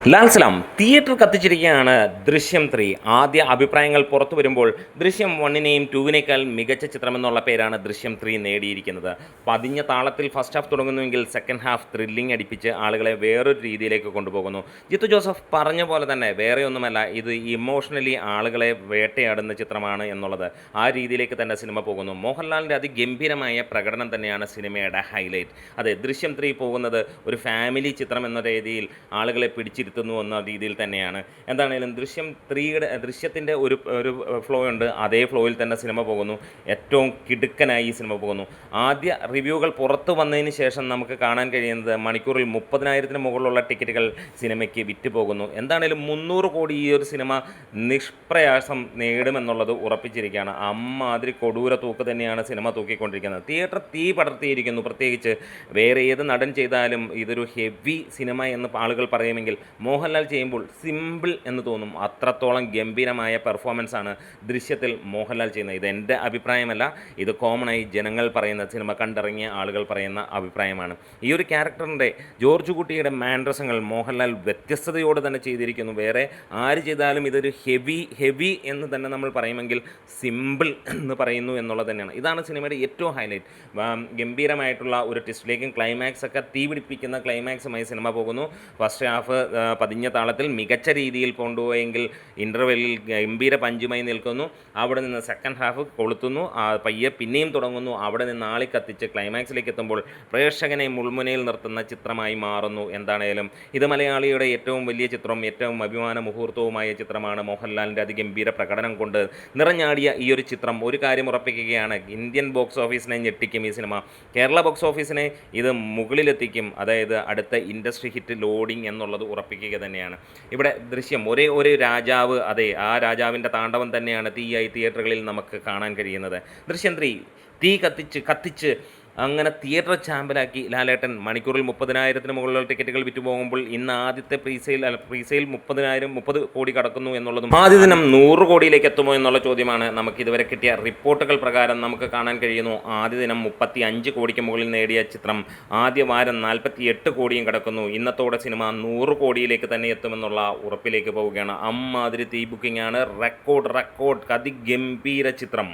Lal Salaam theatre കത്തിച്ചിരിക്കുകയാണ് ദൃശ്യം 3. ആദ്യ അഭിപ്രായങ്ങൾ പുറത്തു വരുമ്പോൾ ദൃശ്യം 1നെയും 2വിനേക്കാൾ മികച്ച ചിത്രമെന്നുള്ള പേരാണ് ദൃശ്യം 3 നേടിയിരിക്കുന്നത്. പതിഞ്ഞ താളത്തിൽ ഫസ്റ്റ് ഹാഫ് തുടങ്ങുന്നുവെങ്കിൽ സെക്കൻഡ് ഹാഫ് ത്രില്ലിംഗ് അടിപ്പിച്ച് ആളുകളെ വേറൊരു രീതിയിലേക്ക് കൊണ്ടുപോകുന്നു. ജിത്തു ജോസഫ് പറഞ്ഞ പോലെ തന്നെ വേറെയൊന്നുമല്ല, ഇത് ഇമോഷണലി ആളുകളെ വേട്ടയാടുന്ന ചിത്രമാണ് എന്നുള്ളത്. ആ രീതിയിലേക്ക് തന്നെ സിനിമ പോകുന്നു. മോഹൻലാലിൻ്റെ അതിഗംഭീരമായ പ്രകടനം തന്നെയാണ് സിനിമയുടെ ഹൈലൈറ്റ്. അതെ, ദൃശ്യം 3 പോകുന്നത് ഒരു ഫാമിലി ചിത്രം എന്ന രീതിയിൽ ആളുകളെ പിടിച്ചിരുത്തുന്നു എന്ന രീതിയിൽ തന്നെയാണ്. എന്താണെങ്കിലും ദൃശ്യത്തിൻ്റെ ഒരു ഫ്ലോ ഉണ്ട്. അതേ ഫ്ലോയിൽ തന്നെ സിനിമ പോകുന്നു. ഏറ്റവും കിടുക്കനായി ഈ സിനിമ പോകുന്നു. ആദ്യ റിവ്യൂകൾ പുറത്തു വന്നതിന് ശേഷം നമുക്ക് കാണാൻ കഴിയുന്നത് മണിക്കൂറിൽ 30,000-ന് മുകളിലുള്ള ടിക്കറ്റുകൾ സിനിമയ്ക്ക് വിറ്റുപോകുന്നു. എന്താണെങ്കിലും 300 കോടി ഈ ഒരു സിനിമ നിഷ്പ്രയാസം നേടുമെന്നുള്ളത് ഉറപ്പിച്ചിരിക്കുകയാണ്. അമ്മാതിരി കൊടൂര തൂക്ക് തന്നെയാണ് സിനിമ തൂക്കിക്കൊണ്ടിരിക്കുന്നത്. തിയേറ്റർ തീ പടർത്തിയിരിക്കുന്നു. പ്രത്യേകിച്ച് വേറെ ഏത് നടൻ ചെയ്താലും ഇതൊരു ഹെവി സിനിമ എന്ന് ആളുകൾ പറയുമെങ്കിൽ മോഹൻലാൽ ചെയ്യുമ്പോൾ സിമ്പിൾ എന്ന് തോന്നും. അത്രത്തോളം ഗംഭീരമായ പെർഫോമൻസാണ് ദൃശ്യത്തിൽ മോഹൻലാൽ ചെയ്യുന്നത്. ഇത് എൻ്റെ അഭിപ്രായമല്ല, ഇത് കോമണായി ജനങ്ങൾ പറയുന്ന, സിനിമ കണ്ടിറങ്ങിയ ആളുകൾ പറയുന്ന അഭിപ്രായമാണ്. ഈ ഒരു ക്യാരക്ടറിൻ്റെ ജോർജ് കുട്ടിയുടെ മാൻഡ്രസങ്ങൾ മോഹൻലാൽ വ്യത്യസ്തതയോടെ തന്നെ ചെയ്തിരിക്കുന്നു. വേറെ ആര് ചെയ്താലും ഇതൊരു ഹെവി എന്ന് തന്നെ നമ്മൾ പറയുമെങ്കിൽ സിമ്പിൾ എന്ന് പറയുന്നു എന്നുള്ളത് തന്നെയാണ്. ഇതാണ് സിനിമയുടെ ഏറ്റവും ഹൈലൈറ്റ്. ഗംഭീരമായിട്ടുള്ള ഒരു ട്വിസ്റ്റിലേക്കും ക്ലൈമാക്സ് ഒക്കെ തീ പിടിപ്പിക്കുന്ന ക്ലൈമാക്സുമായി സിനിമ പോകുന്നു. ഫസ്റ്റ് ഹാഫ് പതിഞ്ഞ താളത്തിൽ മികച്ച രീതിയിൽ കൊണ്ടുപോയെങ്കിൽ ഇൻ്റർവെല്ലിൽ ഗംഭീര പഞ്ചുമായി നിൽക്കുന്നു. അവിടെ നിന്ന് സെക്കൻഡ് ഹാഫ് കൊളുത്തുന്നു. പയ്യെ പിന്നെയും തുടങ്ങുന്നു. അവിടെ നിന്ന് ആളിക്കത്തിച്ച് ക്ലൈമാക്സിലേക്ക് എത്തുമ്പോൾ പ്രേക്ഷകനെ മുൾമുനയിൽ നിർത്തുന്ന ചിത്രമായി മാറുന്നു. എന്താണേലും ഇത് മലയാളിയുടെ ഏറ്റവും വലിയ ചിത്രവും ഏറ്റവും അഭിമാന മുഹൂർത്തവുമായ ചിത്രമാണ്. മോഹൻലാലിൻ്റെ അതിഗംഭീര പ്രകടനം കൊണ്ട് നിറഞ്ഞാടിയ ഈ ഒരു ചിത്രം ഒരു കാര്യം ഉറപ്പിക്കുകയാണ്: ഇന്ത്യൻ ബോക്സ് ഓഫീസിനെ ഞെട്ടിക്കും ഈ സിനിമ. കേരള ബോക്സ് ഓഫീസിനെ ഇത് മുകളിലെത്തിക്കും. അതായത് അടുത്ത ഇൻഡസ്ട്രി ഹിറ്റ് ലോഡിംഗ് എന്നുള്ളത് ഉറപ്പിക്കുക തന്നെയാണ്. ഇവിടെ ദൃശ്യം ഒരേ ഒരു രാജാവ്, അതെ, ആ രാജാവിൻ്റെ താണ്ഡവം തന്നെയാണ് തീയായി തിയേറ്ററുകളിൽ നമുക്ക് കാണാൻ കഴിയുന്നത്. ദൃശ്യം 3 തീ കത്തിച്ച് അങ്ങനെ തിയേറ്റർ ചാമ്പലാക്കി ലാലേട്ടൻ. മണിക്കൂറിൽ 30,000-ന് മുകളിലുള്ള ടിക്കറ്റുകൾ വിറ്റുപോകുമ്പോൾ ഇന്ന് ആദ്യത്തെ പ്രീസെയിൽ 30 കോടി കടക്കുന്നു എന്നുള്ളതും ആദ്യ ദിനം 100 കോടിയിലേക്ക് എത്തുമോ എന്നുള്ള ചോദ്യമാണ്. നമുക്ക് ഇതുവരെ കിട്ടിയ റിപ്പോർട്ടുകൾ പ്രകാരം നമുക്ക് കാണാൻ കഴിയുന്നു. ആദ്യ ദിനം 35 കോടിക്ക് മുകളിൽ നേടിയ ചിത്രം ആദ്യ വാരം 48 കോടിയും കടക്കുന്നു. ഇന്നത്തോടെ സിനിമ 100 കോടിയിലേക്ക് തന്നെ എത്തുമെന്നുള്ള ഉറപ്പിലേക്ക് പോവുകയാണ്. അമ്മാതിരി തീ ബുക്കിംഗ് ആണ്. റെക്കോർഡ് അതിഗംഭീര ചിത്രം.